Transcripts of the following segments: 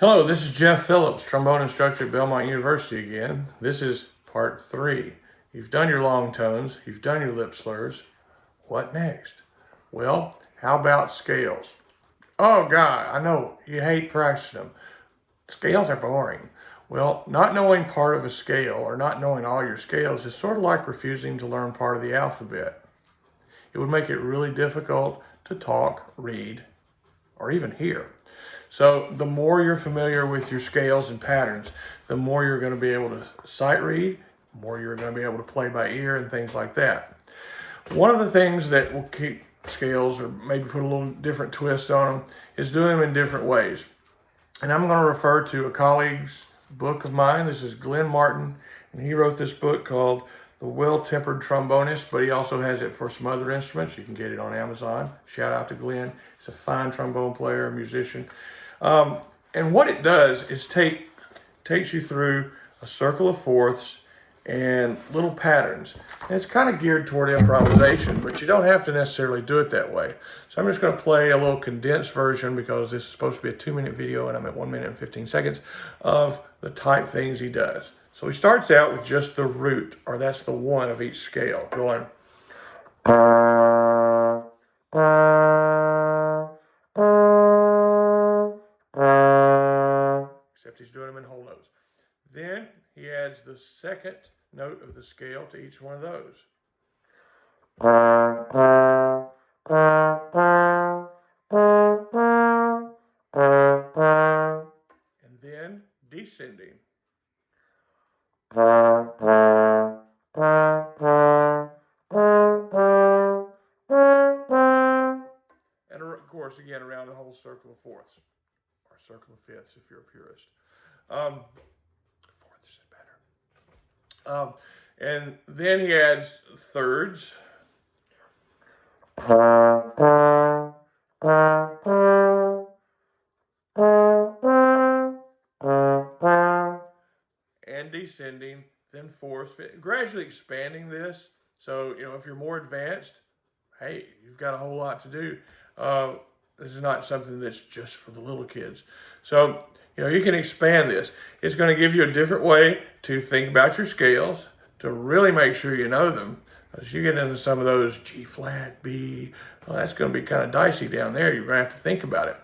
Hello, this is Jeff Phillips, trombone instructor at Belmont University again. This is part 3. You've done your long tones, you've done your lip slurs. What next? Well, how about scales? Oh God, I know you hate practicing them. Scales are boring. Well, not knowing part of a scale or not knowing all your scales is sort of like refusing to learn part of the alphabet. It would make it really difficult to talk, read, or even hear. So the more you're familiar with your scales and patterns, the more you're going to be able to sight read, the more you're going to be able to play by ear and things like that. One of the things that will keep scales or maybe put a little different twist on them is doing them in different ways. And I'm going to refer to a colleague's book of mine. This is Glenn Martin, and he wrote this book called The Well-Tempered Trombonist, but he also has it for some other instruments. You can get it on Amazon. Shout out to Glenn. He's a fine trombone player, musician. And what it does is takes you through a circle of fourths and little patterns. And it's kind of geared toward improvisation, but you don't have to necessarily do it that way. So I'm just going to play a little condensed version because this is supposed to be a 2-minute video and I'm at 1 minute and 15 seconds of the type things he does. So he starts out with just the root, or that's the one of each scale, going. Except he's doing them in whole notes. Then he adds the second note of the scale to each one of those. And then descending. And of course, again, around the whole circle of fourths, or circle of fifths if you're a purist. Fourths is better. And then he adds thirds. And descending, then fourths, gradually expanding this. So, if you're more advanced, hey, you've got a whole lot to do. This is not something that's just for the little kids. So, you can expand this. It's going to give you a different way to think about your scales, to really make sure you know them. As you get into some of those G flat, B, well, that's going to be kind of dicey down there. You're going to have to think about it.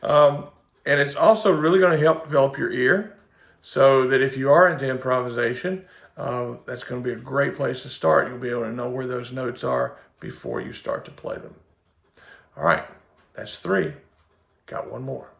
And it's also really going to help develop your ear so that if you are into improvisation, that's going to be a great place to start. You'll be able to know where those notes are before you start to play them. All right, that's 3. Got one more.